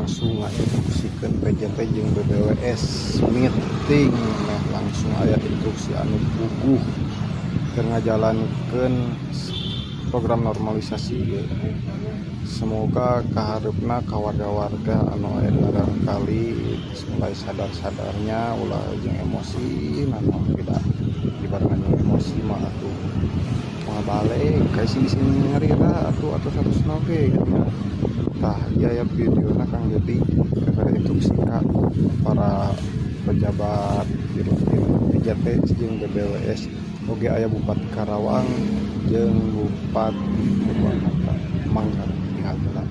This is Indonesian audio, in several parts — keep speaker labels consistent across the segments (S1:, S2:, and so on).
S1: langsung instruksikan PJT jeung BBWS meeting langsung aya instruksi anu puguh keur ngajalankeun program normalisasi. Semoga kaharepna ka warga-warga anu aya barangkali mulai sadar-sadarnya ulah jeung emosi anu tidak dibarengan jeung emosi mah atuh balik kasih sini ngarira atau satusna oge gitu ya. Tah ya videona Kang Dedi keur instruksi ka para pejabat dirut PJT jeung BBWS oge aya Bupati Karawang jeung Bupati Manggar Dihatna.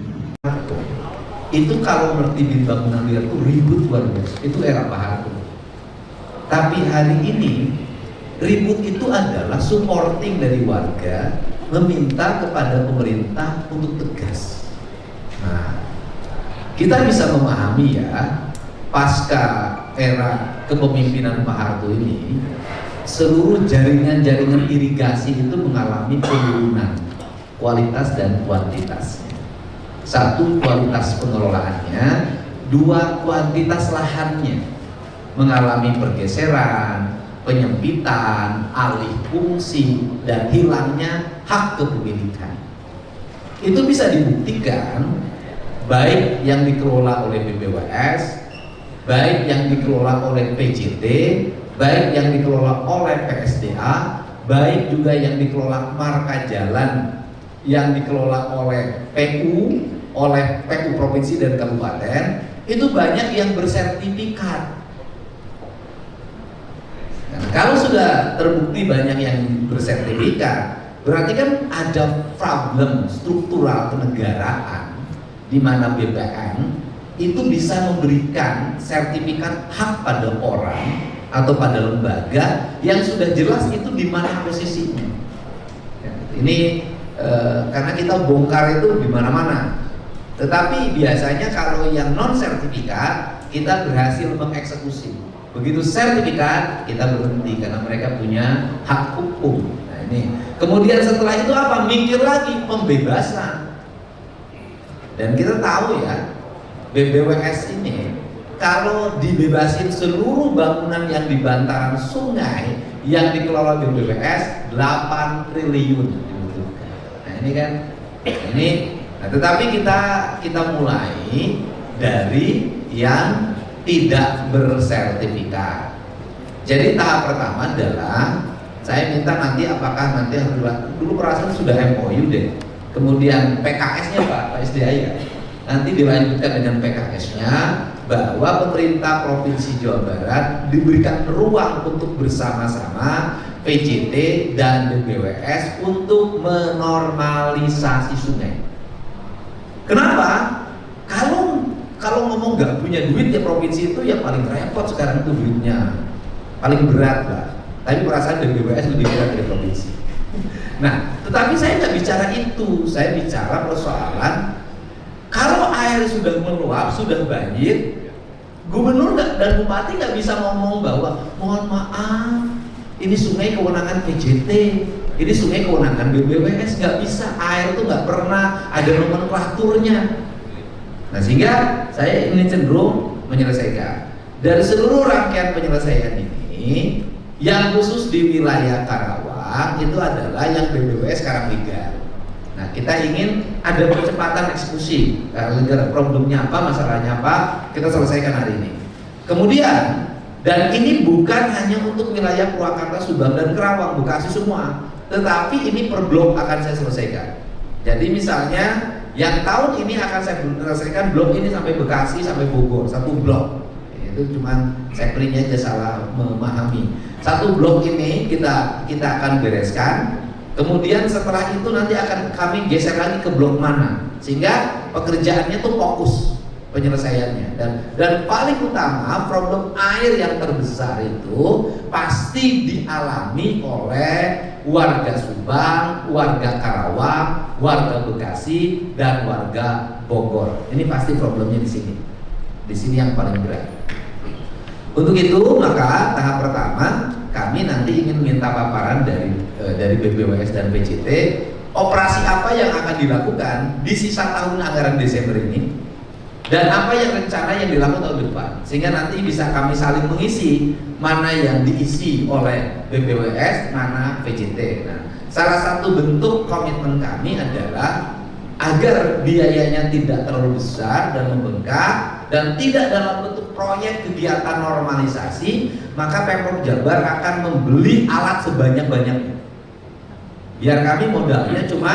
S2: Itu kalau menertibin bangunan liar itu ribut luar biasa. Itu era Pak Harto. Tapi hari ini ribut itu adalah supporting dari warga meminta kepada pemerintah untuk tegas. Nah, kita bisa memahami ya, pasca era kepemimpinan Pak Harto ini, seluruh jaringan-jaringan irigasi itu mengalami penurunan kualitas dan kuantitasnya. Satu, kualitas pengelolaannya. Dua, kuantitas lahannya mengalami pergeseran, penyempitan, alih fungsi, dan hilangnya hak kepemilikan. Itu bisa dibuktikan baik yang dikelola oleh BBWS, baik yang dikelola oleh PJT, baik yang dikelola oleh PSDA, baik juga yang dikelola marka jalan yang dikelola oleh PU, oleh PU provinsi dan kabupaten. Itu banyak yang bersertifikat. Nah, kalau sudah terbukti banyak yang bersertifikat, berarti kan ada problem struktural kenegaraan di mana BPN itu bisa memberikan sertifikat hak pada orang atau pada lembaga yang sudah jelas itu di mana posisinya. Ini karena kita bongkar itu di mana-mana. Tetapi biasanya kalau yang non sertifikat kita berhasil mengeksekusi. Begitu sertifikat kita berhenti karena mereka punya hak hukum. Nah ini. Kemudian setelah itu apa? Mikir lagi pembebasan. Dan kita tahu ya, BBWS ini kalau dibebasin seluruh bangunan yang di bantaran sungai yang dikelola BBWS 8 triliun dibutuhkan. Nah ini kan ini. Nah, tetapi kita mulai dari yang tidak bersertifikat. Jadi tahap pertama adalah saya minta nanti apakah nanti harus dulu perasaan sudah MOU deh. Kemudian PKS-nya Pak SDA ya. Nanti dilanjutkan dengan PKS-nya bahwa pemerintah Provinsi Jawa Barat diberikan ruang untuk bersama-sama PJT dan BBWS untuk menormalisasi sungai. Kenapa? Kalau ngomong nggak punya duit ya provinsi itu ya paling repot sekarang itu duitnya paling berat lah. Tapi perasaan dari BBWS lebih berat dari provinsi. Nah, tetapi saya nggak bicara itu. Saya bicara persoalan kalau air sudah meluap, sudah banjir, gubernur dan bupati nggak bisa ngomong bahwa mohon maaf, ini sungai kewenangan PJT, ini sungai kewenangan BBWS. Nggak bisa, air itu nggak pernah ada nomenklaturnya. Nah sehingga saya ingin cenderung menyelesaikan dari seluruh rangkaian penyelesaian ini, yang khusus di wilayah Karawang itu adalah yang BBWS Karanglegar. Nah kita ingin ada percepatan eksekusi. Karanglegar problemnya apa, masalahnya apa, kita selesaikan hari ini. Kemudian, dan ini bukan hanya untuk wilayah Purwakarta, Subang dan Karawang, Bekasi semua, tetapi ini per blok akan saya selesaikan. Jadi misalnya yang tahun ini akan saya selesaikan blok ini sampai Bekasi sampai Bogor, satu blok. Itu cuma saya printnya aja salah memahami. Satu blok ini kita akan bereskan. Kemudian setelah itu nanti akan kami geser lagi ke blok mana, sehingga pekerjaannya tuh fokus penyelesaiannya. Dan paling utama problem air yang terbesar itu pasti dialami oleh warga Subang, warga Karawang, warga Bekasi, dan warga Bogor. Ini pasti problemnya di sini. Di sini yang paling berat. Untuk itu maka tahap pertama kami nanti ingin minta paparan dari BBWS dan PJT operasi apa yang akan dilakukan di sisa tahun anggaran Desember ini dan apa yang rencana yang dilakukan tahun depan, sehingga nanti bisa kami saling mengisi mana yang diisi oleh BPWS, mana VJT. Nah, salah satu bentuk komitmen kami adalah agar biayanya tidak terlalu besar dan membengkak dan tidak dalam bentuk proyek kegiatan normalisasi, maka Pemprov Jabar akan membeli alat sebanyak-banyaknya. Biar kami modalnya cuma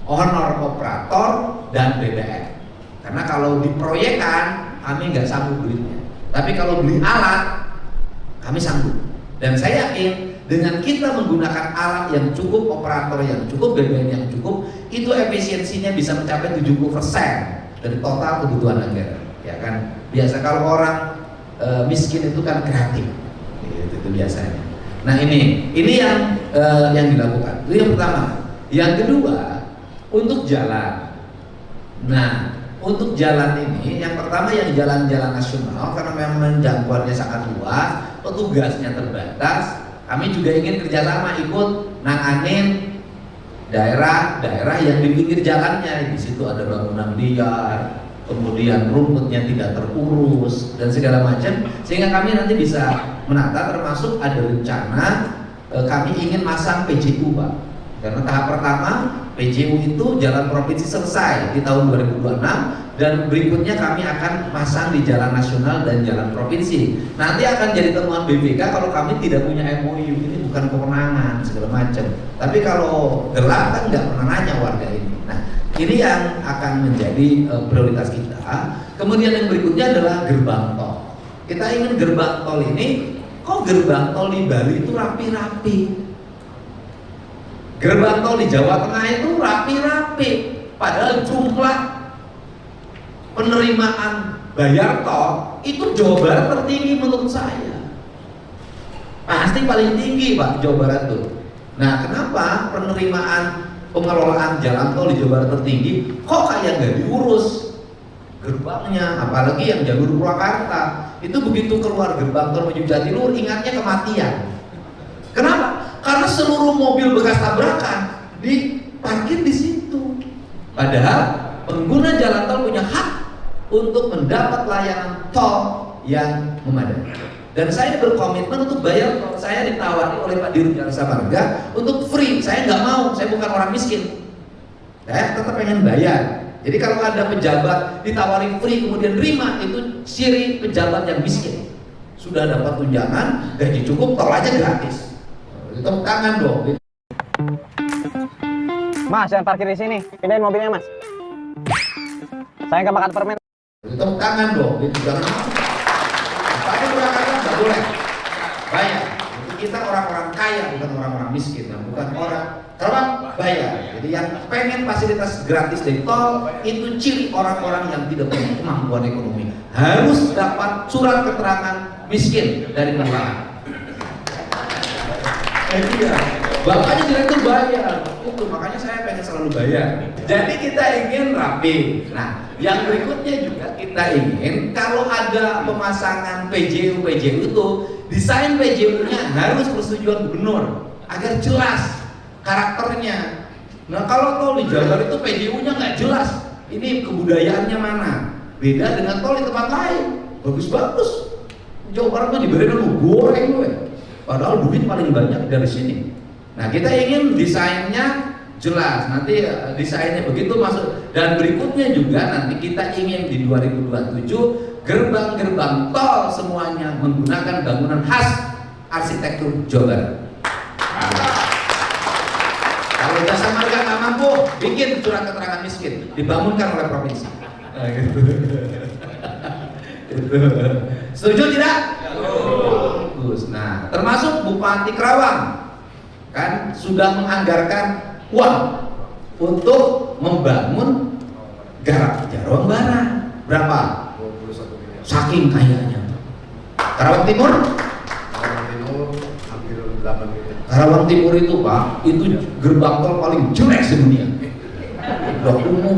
S2: honor operator dan BBM. Karena kalau diproyekkan kami nggak sanggup duitnya. Tapi kalau beli alat kami sanggup. Dan saya yakin dengan kita menggunakan alat yang cukup, operator yang cukup, BBM yang cukup, itu efisiensinya bisa mencapai 70% dari total kebutuhan anggaran. Ya kan? Biasa kalau orang miskin itu kan kreatif. Itu biasanya. Nah ini yang dilakukan. Itu yang pertama. Yang kedua, untuk jalan. Nah, untuk jalan ini, yang pertama yang jalan-jalan nasional, karena memang jangkauannya sangat luas, petugasnya terbatas. Kami juga ingin kerjasama ikut nanganin daerah-daerah yang di pinggir jalannya. Di situ ada bangunan liar, kemudian rumputnya tidak terurus dan segala macam, sehingga kami nanti bisa menata. Termasuk ada rencana kami ingin masang PJU, Pak. Karena tahap pertama PJU itu jalan provinsi selesai di tahun 2026 dan berikutnya kami akan masang di jalan nasional dan jalan provinsi. Nanti akan jadi temuan BPK kalau kami tidak punya MOU, ini bukan kewenangan segala macam. Tapi kalau gelap kan nggak pernah nanya warga ini. Nah, ini yang akan menjadi prioritas kita. Kemudian yang berikutnya adalah gerbang tol. Kita ingin gerbang tol ini, kok gerbang tol di Bali itu rapi-rapi. Gerbang tol di Jawa Tengah itu rapi-rapi, padahal jumlah penerimaan bayar tol itu Jawa Barat tertinggi menurut saya. Pasti paling tinggi, Pak, Jawa Barat tuh. Nah, kenapa penerimaan pengelolaan jalan tol di Jawa Barat tertinggi? Kok kayak nggak diurus gerbangnya, apalagi yang jalur Purwakarta itu begitu keluar gerbang tol menuju Jatiluhur ingatnya kematian. Kenapa? Karena seluruh mobil bekas tabrakan diparkir di situ. Padahal pengguna jalan tol punya hak untuk mendapat layanan tol yang memadai. Dan saya berkomitmen untuk bayar tol. Saya ditawari oleh Pak Dirut Jasa Marga untuk free. Saya nggak mau, saya bukan orang miskin. Saya tetap pengen bayar. Jadi kalau ada pejabat ditawari free kemudian terima, itu ciri pejabat yang miskin. Sudah dapat tunjangan, gaji cukup, tol aja gratis. Tepuk tangan dong.
S3: Mas, jangan parkir di sini. Pindahin mobilnya, Mas. Saya nggak makan permen.
S2: Tepuk tangan dong. Itu jangan. Pakai Purwakarta nggak boleh. Bayar. Kita orang-orang kaya, bukan orang-orang miskin. Bukan orang terang bayar. Jadi yang pengen fasilitas gratis dari tol itu ciri orang-orang yang tidak punya kemampuan ekonomi. Harus dapat surat keterangan miskin dari perusahaan. Iya, bapaknya direktur bayar, itu makanya saya pengen selalu bayar. Jadi kita ingin rapi. Nah, yang berikutnya juga kita ingin kalau ada pemasangan PJU itu desain PJU-nya harus persetujuan gubernur agar jelas karakternya. Nah, kalau tol di Jabar itu PJU-nya nggak jelas, ini kebudayaannya mana? Beda dengan tol di tempat lain, bagus-bagus. Jawa Barat tuh diberi nama goreng gue. Padahal duit paling banyak dari sini. Nah, kita ingin desainnya jelas. Nanti desainnya begitu masuk. Dan berikutnya juga nanti kita ingin di 2027 gerbang-gerbang tol semuanya menggunakan bangunan khas arsitektur Jawa Barat. Kalau Jasa Marga nggak mampu, bikin surat keterangan miskin, dibangunkan oleh provinsi. Gitu. Setuju tidak? Bagus. Nah, termasuk Bupati Kerawang kan sudah menganggarkan uang untuk membangun Garap Jarawang Barat. Berapa?
S1: 21 miliar.
S2: Saking kayanya. Karawang Timur?
S1: Karawang Timur hampir 8 miliar.
S2: Karawang Timur itu, Pak, itu gerbang tol paling jelek sedunia. Udah umum.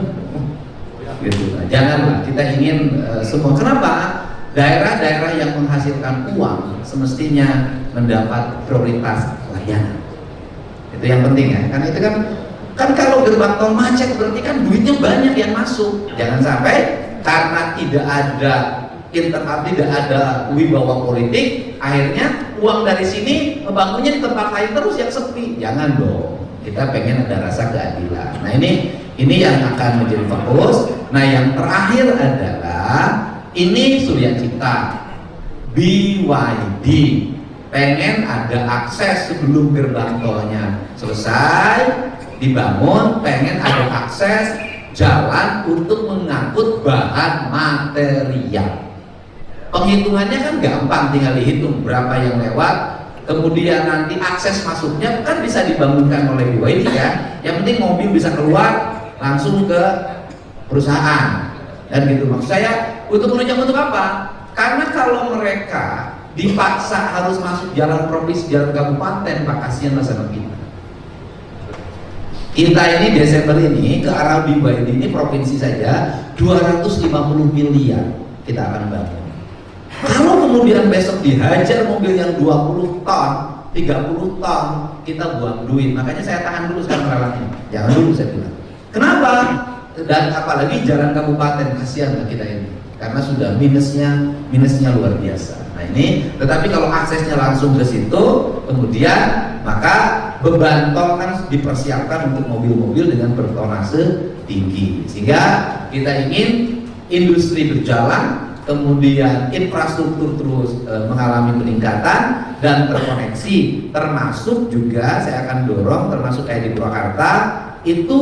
S2: Gitu. Nah, janganlah, kita ingin semua. Kenapa? Daerah-daerah yang menghasilkan uang semestinya mendapat prioritas layanan. Itu yang penting ya. Kan itu kan kalau gerbang tol macet berarti kan duitnya banyak yang masuk. Jangan sampai karena tidak ada internal, tidak ada wibawa politik, akhirnya uang dari sini membangunnya di tempat lain terus yang sepi. Jangan dong, kita pengen ada rasa keadilan. Nah ini yang akan menjadi fokus. Nah yang terakhir adalah ini Surya Cipta, BYD pengen ada akses sebelum gerbang tolnya selesai dibangun, pengen ada akses jalan untuk mengangkut bahan material. Penghitungannya kan gampang, tinggal dihitung berapa yang lewat, kemudian nanti akses masuknya kan bisa dibangunkan oleh BYD kan. Yang penting mobil bisa keluar langsung ke perusahaan dan gitu. Maksud saya untuk menunjang untuk apa? Karena kalau mereka dipaksa harus masuk jalan provinsi, jalan kabupaten, Pak, kasihan masyarakat kita. Kita ini Desember ini ke arah BYD ini provinsi saja 250 miliar kita akan bangun. Kalau kemudian besok dihajar mobil yang 20 ton, 30 ton, kita buang duit. Makanya saya tahan dulu sekarang relawannya. Jangan dulu saya bilang. Kenapa? Dan apalagi jalan kabupaten, kasihan kita ini. Karena sudah minusnya luar biasa. Nah ini, tetapi kalau aksesnya langsung ke situ, kemudian maka beban tol kan dipersiapkan untuk mobil-mobil dengan bertonase tinggi. Sehingga kita ingin industri berjalan, kemudian infrastruktur terus mengalami peningkatan dan terkoneksi. Termasuk juga saya akan dorong, termasuk kayak di Purwakarta itu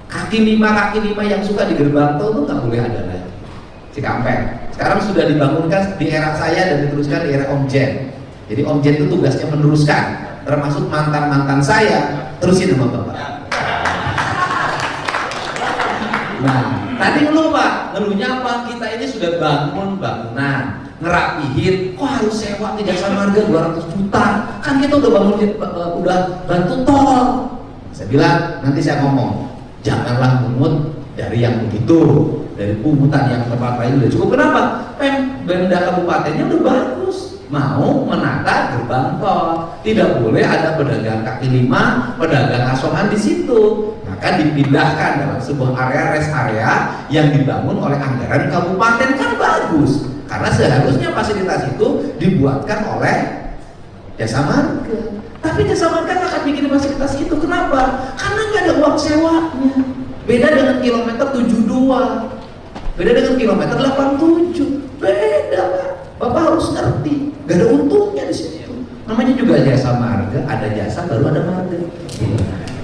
S2: kaki lima yang suka di gerbang tol itu nggak boleh ada lagi. Cikampek sekarang sudah dibangunkan di era saya dan diteruskan di era Om Jen. Jadi Om Jen itu tugasnya meneruskan, termasuk mantan saya terusin sama Bapak. Nah tadi ngeluh Pak, ngeluhnya apa? Kita ini sudah bangun bangunan, ngerapihin, kok harus sewa ke Jasa Marga 200 juta? Kan kita udah bangun, udah bantu tol. Saya bilang, nanti saya ngomong, janganlah mungut dari yang begitu, dari pungutan yang tempat lain udah cukup. Kenapa? Pemda kabupatennya udah bagus, mau menata gerbang tol. Tidak boleh ada pedagang kaki lima, pedagang asongan di situ. Maka dipindahkan dalam sebuah area rest area yang dibangun oleh anggaran kabupaten, kan bagus. Karena seharusnya fasilitas itu dibuatkan oleh Jasa Marga. Tapi Jasa Marga nggak akan bikin fasilitas itu. Kenapa? Karena nggak ada uang sewanya. Beda dengan kilometer 72, beda dengan kilometer 87, beda Pak. Bapak harus ngerti, nggak ada untungnya di situ. Namanya juga Jasa Marga, ada jasa baru ada marga.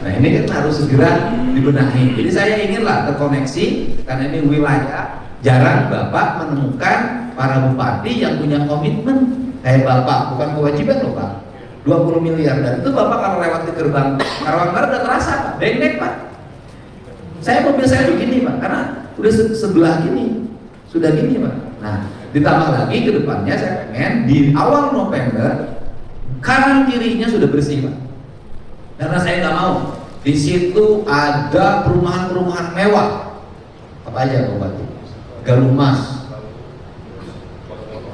S2: Nah ini kan harus segera dibenahi. Jadi saya inginlah terkoneksi, karena ini wilayah jarang Bapak menemukan para bupati yang punya komitmen kayak Bapak, bukan kewajiban loh Pak. 20 miliar, dan itu Bapak kalau lewat ke gerbang Karawang Barat udah terasa Pak, deng-deng Pak. Mobil saya begini Pak, karena udah sebelah gini, sudah gini Pak. Nah ditambah lagi ke depannya saya pengen di awal November kanan kirinya sudah bersih Pak. Karena saya nggak mau di situ ada perumahan-perumahan mewah. Apa aja Bupati? Galumas,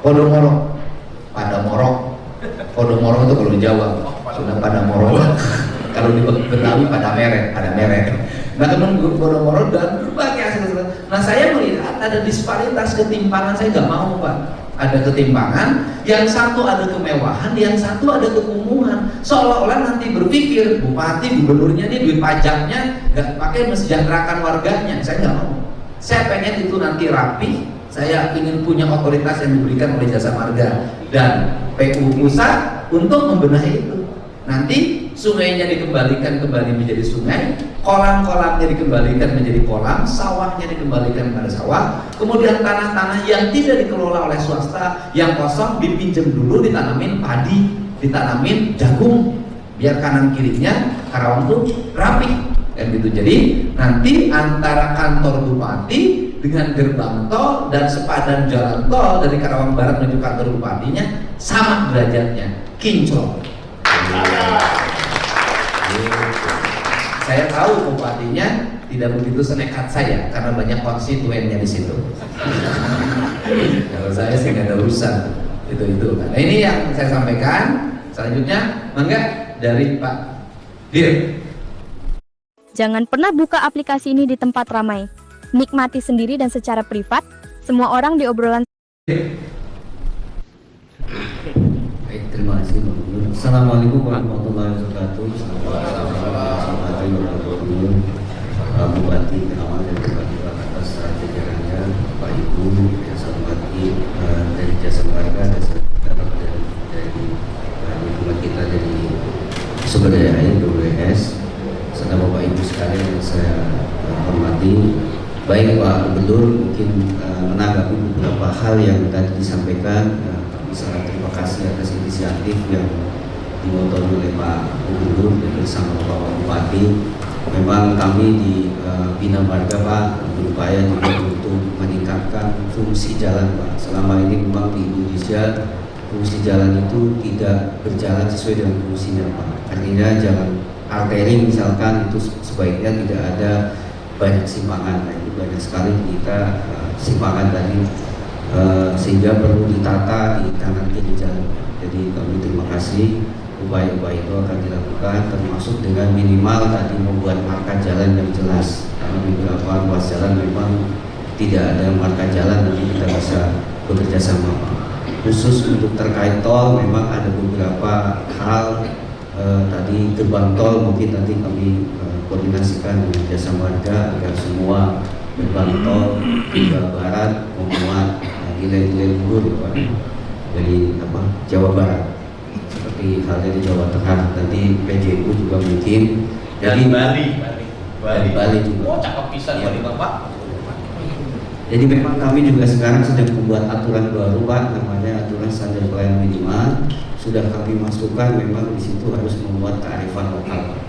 S2: Podomoro, Podomoro itu kalau di Jawa sudah pada moro. Kalau di Betawi pada meret. Nah kemudian Podomoro dan berbagai hasil. Nah saya melihat ada disparitas, ketimpangan. Saya nggak mau Pak. Ada ketimpangan, yang satu ada kemewahan, yang satu ada kekumuhan. Seolah-olah nanti berpikir bupati, gubernurnya ini duit pajaknya nggak pakai mesejahterakan warganya. Saya nggak mau. Saya pengen itu nanti rapi. Saya ingin punya otoritas yang diberikan oleh Jasa Marga dan PU pusat untuk membenahi itu. Nanti sungainya dikembalikan kembali menjadi sungai, kolam-kolamnya dikembalikan menjadi kolam, sawahnya dikembalikan pada sawah, kemudian tanah-tanah yang tidak dikelola oleh swasta yang kosong dipinjam dulu, ditanamin padi, ditanamin jagung, biar kanan kirinya Karawang tuh rapi kan gitu. Jadi nanti antara kantor bupati dengan gerbang tol dan sepadan jalan tol dari Karawang Barat menuju kantor bupatinya sama derajatnya, kinclong. Saya tahu bupatinya tidak begitu senekat saya karena banyak konstituennya di situ. Kalau saya sih nggak ada urusan itu kan. Nah ini yang saya sampaikan. Selanjutnya, mangga dari Pak Dir.
S4: Jangan pernah buka aplikasi ini di tempat ramai. nikmati sendiri dan secara privat, semua orang di obrolan.
S5: Baik, terima kasih Pak Gubernur. Assalamualaikum warahmatullahi wabarakatuh. Pak Bupati Kerawang dan Bupati atas jajarannya, Pak Ibu, yang saya hormati dari Jasa Marga dan dari lingkungan kita dari sumber daya air BWS, serta Bapak Ibu sekalian yang saya hormati. Baik Pak Gubernur, mungkin menanggapi beberapa hal yang tadi disampaikan. Kami sangat terima kasih atas inisiatif yang dimotori oleh Pak Gubernur dan bersama Bapak Bupati. Memang kami di Bina Marga Pak berupaya juga untuk meningkatkan fungsi jalan Pak. Selama ini memang di Indonesia fungsi jalan itu tidak berjalan sesuai dengan fungsinya Pak. Artinya jalan arteri misalkan itu sebaiknya tidak ada banyak simpangan. Nah, itu banyak sekali kita simpangan tadi sehingga perlu ditata di kanan kiri jalan. Jadi kami terima kasih. Upaya-upaya itu akan dilakukan termasuk dengan minimal tadi membuat marka jalan yang jelas, karena beberapa ruas jalan memang tidak ada marka jalan, nanti kita bisa bekerja sama. Khusus untuk terkait tol memang ada beberapa hal tadi gerbang tol mungkin nanti kami koordinasikan dengan Jasa Marga agar semua gerbang tol di Jawa Barat memuat nilai-nilai luhur dari Jawa Barat. Seperti halnya di Jawa Tengah, nanti PJU juga mungkin
S2: Dari
S5: Bali juga.
S2: Oh, cakep pisan
S5: Ya.
S2: Bali Bapak.
S5: Jadi memang kami juga sekarang sedang membuat aturan baru Pak, namanya aturan standar pelayanan minimal. Sudah kami masukkan, memang di situ harus membuat kearifan lokal Pak,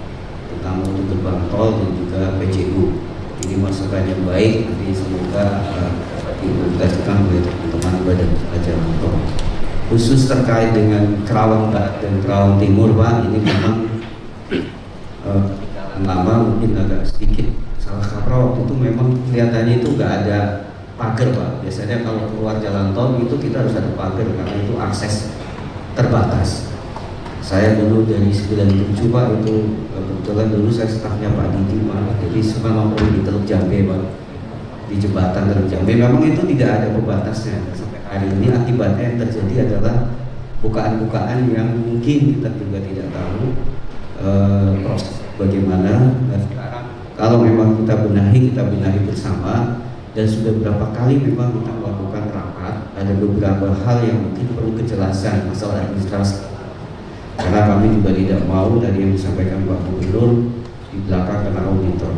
S5: terutama untuk gerbang tol dan juga PJU. Ini masukan yang baik, nanti semoga diimplementasikan oleh teman-teman badan jalan tol. Khusus terkait dengan Kerawang Barat dan Kerawang Timur Pak, ini memang lama mungkin agak sedikit salah kaprah. Itu memang kelihatannya itu nggak ada pagar Pak. Biasanya kalau keluar jalan tol itu kita harus ada pagar karena itu akses terbatas. Saya dulu dari 97 Pak, itu kebetulan dulu saya stafnya Pak Didi Pak, jadi suka nongkrong di Teluk Jambe Pak, di jembatan Teluk Jambe. Memang itu tidak ada pembatasnya. Hari ini akibatnya yang terjadi adalah bukaan-bukaan yang mungkin kita juga tidak tahu proses bagaimana. Dan sekarang kalau memang kita benahi bersama, dan sudah berapa kali memang kita melakukan rapat. Ada beberapa hal yang mungkin perlu kejelasan masalah administrasi, karena kami juga tidak mau dari yang disampaikan Pak Gubernur di belakang kena auditor.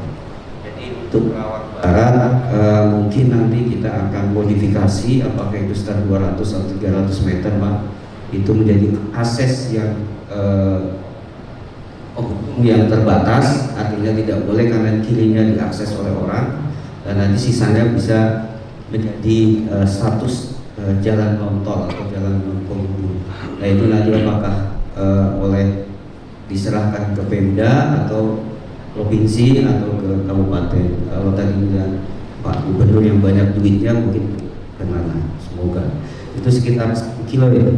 S5: Untuk Kerawang Barat mungkin nanti kita akan modifikasi apakah itu sekitar 200 atau 300 meter Pak, itu menjadi akses yang terbatas, artinya tidak boleh kanan kirinya diakses oleh orang, dan nanti sisanya bisa menjadi status jalan non tol atau jalan non penghubung. Nah itu nanti apakah oleh diserahkan ke Pemda atau provinsi atau ke kabupaten. Kalau tadi bilang Pak Gubernur yang banyak duitnya mungkin kemana, semoga itu sekitar 1 kilo ya,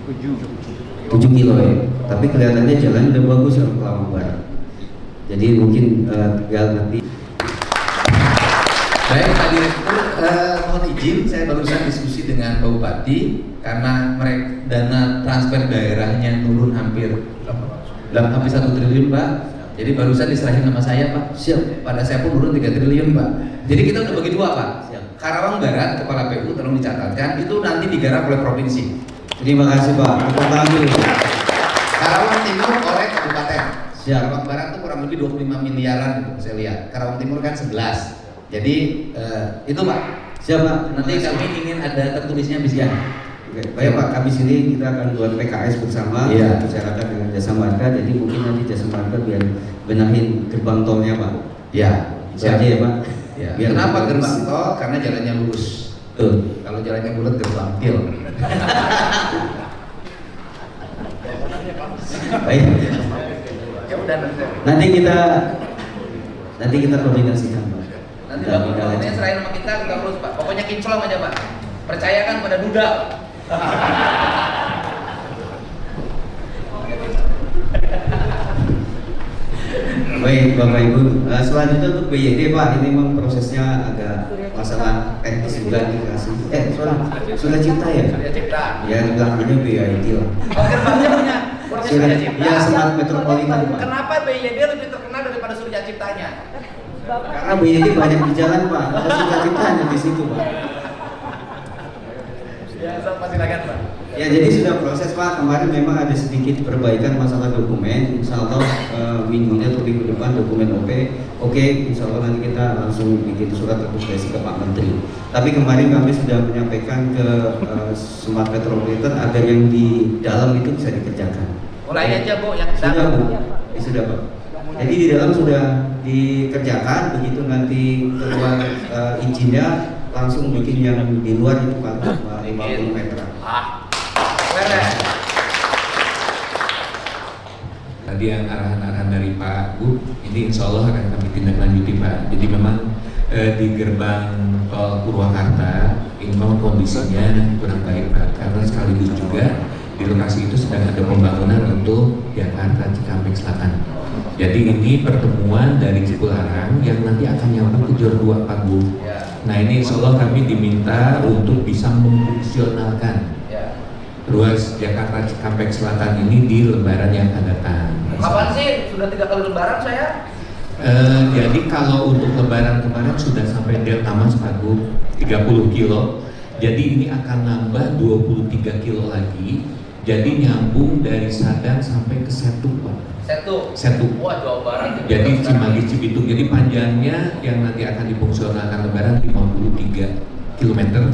S5: 7 kilo ya, tapi kelihatannya jalan udah bagus kalau Kerawang Barat, jadi mungkin tinggal nanti.
S2: Baik Pak Direktur, mohon izin saya barusan diskusi dengan Pak Bupati karena mereka dana transfer daerahnya turun hampir 1 triliun Pak. Jadi barusan diserahin nama saya Pak.
S5: Siap.
S2: Pada saya pun turun 3 triliun Pak. Jadi kita udah bagi 2 Pak.
S5: Siap.
S2: Karawang Barat Kepala PU tolong dicatatkan itu nanti digarap oleh provinsi.
S5: Terima kasih Pak. Tepuk tangan dulu.
S2: Karawang Timur oleh kabupaten.
S5: Siap.
S2: Karawang Barat itu kurang lebih 25 miliaran gitu saya lihat. Karawang Timur kan 11. Jadi itu Pak.
S5: Siap Pak.
S2: Nanti kami ingin ada tertulisnya bisian.
S5: Oke, baik Pak, habis ini kita akan buat PKS bersama,
S2: Iya.
S5: bicarakan dengan Jasa Marga, jadi mungkin nanti Jasa Marga biar benahin gerbang tolnya Pak.
S2: Ya,
S5: Itu aja ya Pak.
S2: Ya.
S5: Biar
S2: Kenapa
S5: lurus.
S2: gerbang tol? Karena jalannya lurus.
S5: Tuh.
S2: Kalau jalannya bulat gerbang til.
S5: Baik.
S2: Ya udah
S5: Nanti kita koordinasikan Pak.
S2: nanti
S5: Kita
S2: Bapak
S5: lanjut.
S2: ini serahin sama kita urus Pak. Pokoknya kinclong aja Pak. Percayakan pada Duda.
S5: Baik Bapak Ibu, selanjutnya untuk BYD Pak, ini memang prosesnya agak masalah teknis juga dikasih. Sudah cipta ya?
S2: Sudah cipta.
S5: Ya di belakangnya BYD lah.
S2: Oh, gerbangnya punya proses
S5: Sudah,
S2: Surya Cipta.
S5: ya Smart Metropolitan Pak.
S2: Kenapa BYD lebih terkenal daripada Surya Ciptanya?
S5: Karena BYD banyak di jalan Pak, ada Surya Cipta hanya di situ Pak.
S2: Ya, pasti silakan Pak.
S5: Ya jadi sudah proses Pak, kemarin memang ada sedikit perbaikan masalah dokumen. Insya Allah minggu ini atau minggu depan dokumen oke, insya Allah nanti kita langsung bikin surat rekomendasi ke Pak Menteri. Tapi kemarin kami sudah menyampaikan ke Smart Metropolitan agar yang di dalam itu bisa dikerjakan.
S2: Mulai aja Bu, yang
S5: Sudah
S2: dalam.
S5: Bu, ya, sudah Pak. Jadi di dalam sudah dikerjakan, begitu nanti keluar izinnya langsung bikin yang di luar itu Pak 50 meter.
S2: Keren.
S6: Tadi yang arahan-arahan dari Pak Gub, ini insya Allah akan kami tindak lanjuti Pak. Jadi memang di gerbang tol Purwakarta ini memang kondisinya kurang baik Pak, karena sekaligus juga di lokasi itu sedang ada pembangunan untuk Jakarta Cikampek Selatan. Jadi ini pertemuan dari Cipularang yang nanti akan nyambung ke Jor 2 Pak Gub. Nah ini insya Allah kami diminta untuk bisa memfungsionalkan ruas Jakarta Cikampek Selatan ini di Lebaran yang akan datang.
S2: Kapan sih? Sudah 3 kali Lebaran saya?
S6: Jadi kalau untuk Lebaran kemarin sudah sampai Delta Mas Pak Gub 30 kilo. Jadi ini akan nambah 23 kilo lagi. Jadi nyambung dari Sadang sampai ke Setu Pak. Setu.
S2: Wah, Jawa Barat.
S6: Jadi Cimanggis Cibitung. Jadi panjangnya yang nanti akan difungsionalkan Lebaran 53 km.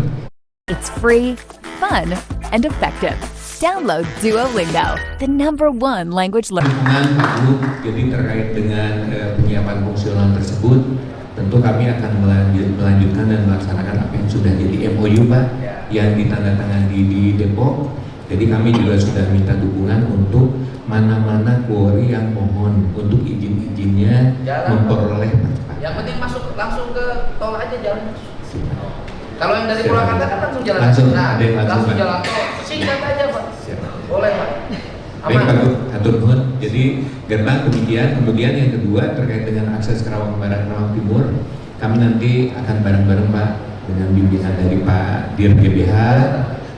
S7: It's free, fun, and effective. Download Duolingo, the #1 language learner.
S6: Dengan Pak Gub, jadi terkait dengan penyiapan fungsional tersebut, tentu kami akan melanjutkan dan melaksanakan apa yang sudah jadi MOU Pak, yang ditandatangani di Depok. Jadi kami juga sudah minta dukungan untuk mana-mana quarry yang mohon untuk izin-izinnya memperoleh percepatan.
S2: Yang penting masuk langsung ke tol aja jalan. Kalau yang dari Purwakarta kan langsung jalan.
S6: Langsung,
S2: nah,
S6: ada yang langsung, Pak.
S2: jalan tol. Singkat aja Pak. Boleh Pak.
S6: Baik Pak Gub, atur nuhun. Jadi gerbang demikian. Kemudian yang kedua terkait dengan akses Kerawang Barat, Kerawang Timur, kami nanti akan bareng-bareng Pak dengan bimbingan dari Pak Dir GBH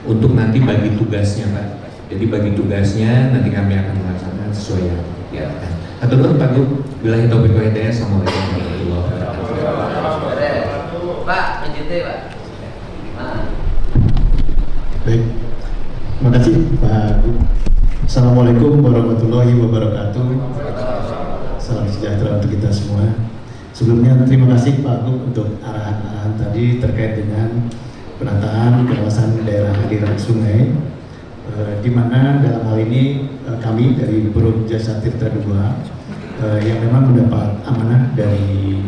S6: untuk nanti bagi tugasnya Pak. Jadi bagi tugasnya nanti kami akan melaksanakan sesuai yang diarahkan. Atur nuhun Pak Gub. Billahi taufiq wal hidayah. Assalamualaikum warahmatullahi wabarakatuh.
S2: Pak, PJT Pak.
S8: Baik, terima kasih Pak Gub. Assalamualaikum warahmatullahi wabarakatuh. Salam sejahtera untuk kita semua. Sebelumnya terima kasih Pak Gub untuk arahan-arahan tadi terkait dengan penataan kawasan daerah aliran sungai, di mana dalam hal ini kami dari Perum Jasa Tirta II yang memang mendapat amanah dari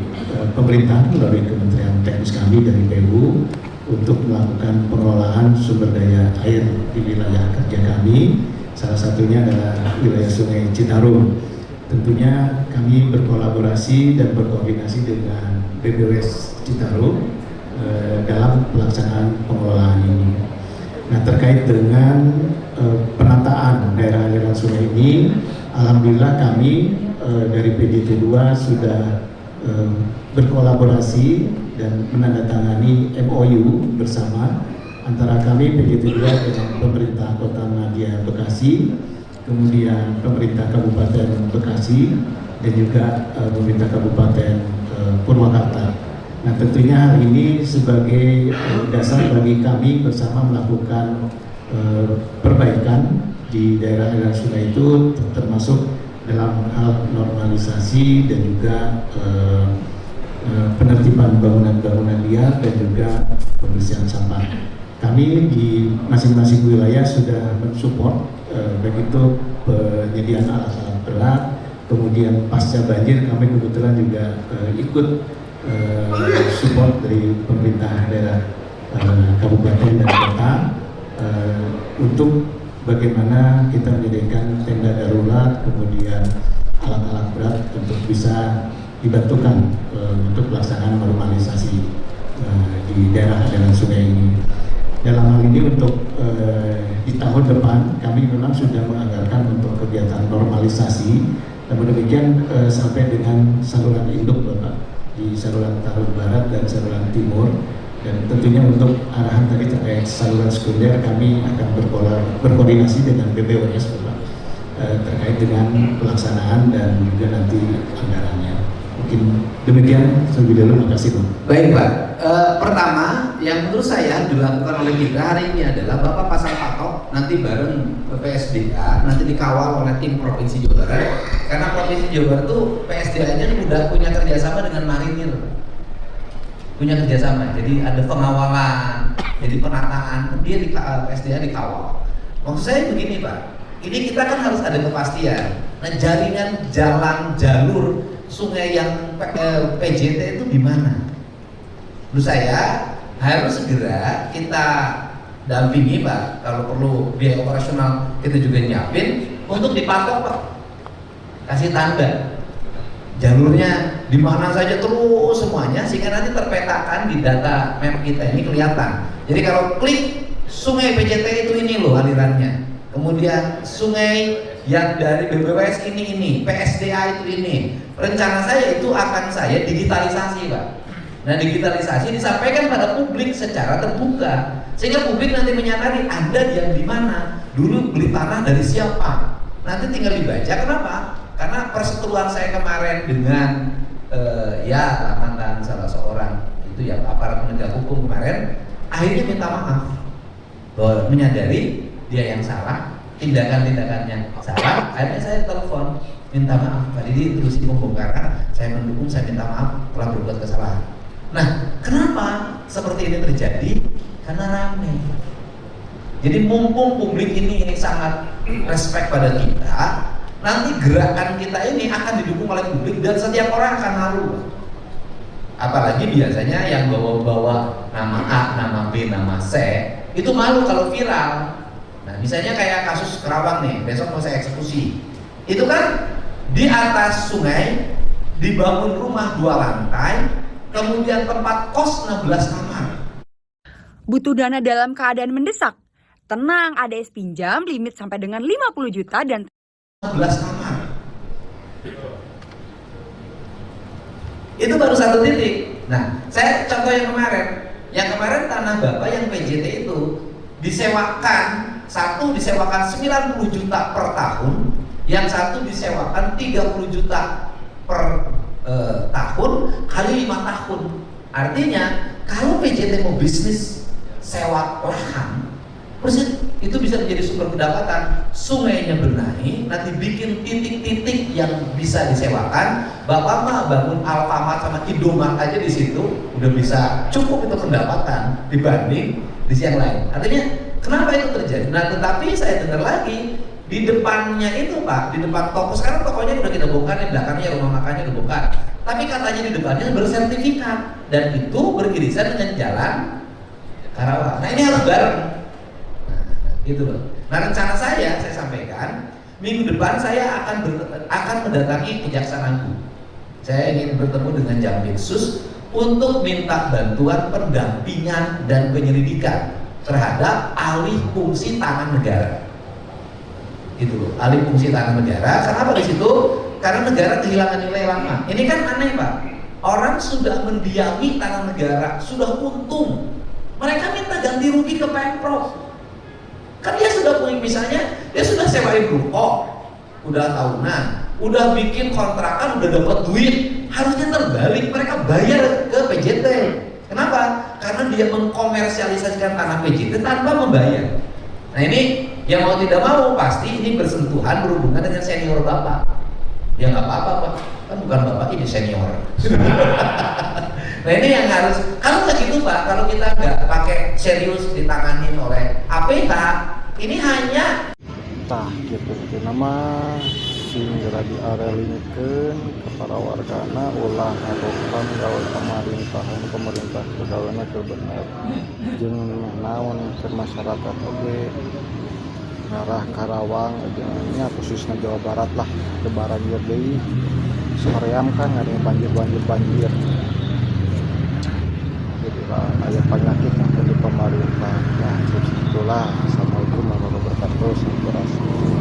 S8: pemerintah melalui Kementerian Teknis kami dari PU untuk melakukan pengelolaan sumber daya air di wilayah kerja kami, salah satunya adalah wilayah Sungai Citarum. Tentunya kami berkolaborasi dan berkoordinasi dengan BPWS Citarum dalam pelaksanaan pengelolaan ini. Nah, terkait dengan penataan daerah aliran sungai ini, alhamdulillah kami dari PJT 2 sudah berkolaborasi dan menandatangani MOU bersama antara kami PJT 2 dengan pemerintah Kota Madia Bekasi, kemudian pemerintah Kabupaten Bekasi, dan juga pemerintah Kabupaten Purwakarta. Nah, tentunya hal ini sebagai dasar bagi kami bersama melakukan perbaikan di daerah aliran sungai itu, termasuk dalam hal normalisasi dan juga penertiban bangunan-bangunan liar dan juga pembersihan sampah. Kami di masing-masing wilayah sudah mensupport baik itu penyediaan alat-alat berat, kemudian pasca banjir kami kebetulan juga ikut support dari pemerintah daerah kabupaten dan kota untuk bagaimana kita menyediakan tenda darurat, kemudian alat-alat berat untuk bisa dibantukan untuk pelaksanaan normalisasi di daerah aliran sungai ini. Dalam hal ini untuk di tahun depan kami memang sudah menganggarkan untuk kegiatan normalisasi Namun demikian sampai dengan saluran induk Bapak di saluran Tarun Barat dan saluran Timur, dan tentunya untuk arahan tadi terkait saluran sekunder kami akan berkoordinasi dengan BPOS Bapak terkait dengan pelaksanaan dan juga nanti anggarannya. Mungkin demikian terlebih dahulu, makasih Pak.
S2: Baik Pak, pertama yang menurut saya dilakukan oleh kita hari ini adalah Bapak pasang patok nanti bareng PSDA, nanti dikawal oleh tim Provinsi Jawa Barat, karena Provinsi Jawa Barat itu PSDA-nya sudah punya kerjasama dengan Marinir, punya kerjasama, jadi ada pengawalan, jadi penataan, dia di PSDA dikawal. Maksud saya begini Pak, ini kita kan harus ada kepastian. Nah, jaringan jalan jalur sungai yang PJT itu di mana? Menurut saya harus segera kita dampingi Pak. Kalau perlu biaya operasional kita juga nyiapin untuk dipatok Pak. Kasih tanda jalurnya di mana saja terus semuanya, sehingga nanti terpetakan di data map kita ini kelihatan. Jadi kalau klik sungai PJT itu ini loh alirannya. Kemudian sungai yang dari BBWS ini, PSDA itu ini. Rencana saya itu akan saya digitalisasi Pak. Nah, digitalisasi disampaikan pada publik secara terbuka, sehingga publik nanti menyadari Anda yang di mana, dulu beli tanah dari siapa. Nanti tinggal dibaca. Kenapa? Karena perseteruan saya kemarin dengan ya mantan salah seorang itu ya aparat penegak hukum kemarin, akhirnya minta maaf bahwa menyadari dia yang salah, tindakan-tindakannya salah. Akhirnya saya telepon minta maaf, Pak Didi terusin pembongkaran, saya mendukung, saya minta maaf telah berbuat kesalahan. Nah, kenapa seperti ini terjadi? Karena ramai. Jadi mumpung publik ini sangat respect pada kita, nanti gerakan kita ini akan didukung oleh publik dan setiap orang akan malu. Apalagi biasanya yang bawa-bawa nama A, nama B, nama C itu malu kalau viral. Nah, misalnya kayak kasus Kerawang nih, besok mau saya eksekusi. Itu kan di atas sungai dibangun rumah 2 lantai, kemudian tempat kos 16 kamar.
S9: Butuh dana dalam keadaan mendesak? Tenang, ADS pinjam limit sampai dengan 50 juta dan
S2: 16 kamar. Itu baru satu titik. Nah, saya contoh yang kemarin. Yang kemarin tanah Bapak yang PJT itu disewakan, satu disewakan 90 juta per tahun, yang satu disewakan 30 juta per tahun kali 5 tahun. Artinya kalau PJT mau bisnis sewa lahan, itu bisa menjadi sumber pendapatan. Sungainya benahi, nanti bikin titik-titik yang bisa disewakan. Bapak mah bangun Alfamart sama Indomart aja di situ udah bisa cukup itu pendapatan dibanding di yang lain. Artinya kenapa itu terjadi? Nah, tetapi saya dengar lagi di depannya itu Pak, di depan toko, sekarang tokonya udah kita bongkar, di belakangnya rumah makannya udah bongkar. Tapi katanya di depannya bersertifikat dan itu beririsan dengan jalan Karawang. Nah, ini harus bareng. Gitu loh. Nah, rencana saya sampaikan minggu depan saya akan mendatangi Kejaksaan Agung. Saya ingin bertemu dengan Jampitsus untuk minta bantuan pendampingan dan penyelidikan terhadap alih fungsi tanah negara. Gitu loh, alih fungsi tanah negara. Kenapa di situ? Karena negara kehilangan nilai lama. Ini kan aneh Pak. Orang sudah mendiami tanah negara, sudah untung. Mereka minta ganti rugi ke Pemprov. Kan dia sudah punya, misalnya dia sudah sewain ruko, udah tahunan, udah bikin kontrakan, udah dapat duit, harusnya terbalik, mereka bayar ke PJT. Kenapa? Karena dia mengkomersialisasikan tanah PJT tanpa membayar. Nah, ini yang mau tidak mau pasti ini bersentuhan, berhubungan dengan senior Bapak. Ya nggak apa-apa Pak, kan bukan Bapak ini senior. Nah, ini yang harus, kalau nggak gitu Pak, kalau kita nggak pakai serius ditanganin oleh APH, ini hanya
S1: tah gitu nama singgara diarelingkeun ke para wargana ulah ngarokan gawe pemerintah kegaweana teu bener jeung naon ke masyarakat oge ngarah Karawang nya khususnya Jawa Barat lah lebaran ieu deui soream kan ada banjir ada penyakit yang di pemerintah ya itulah. Assalamualaikum warahmatullahi wabarakatuh.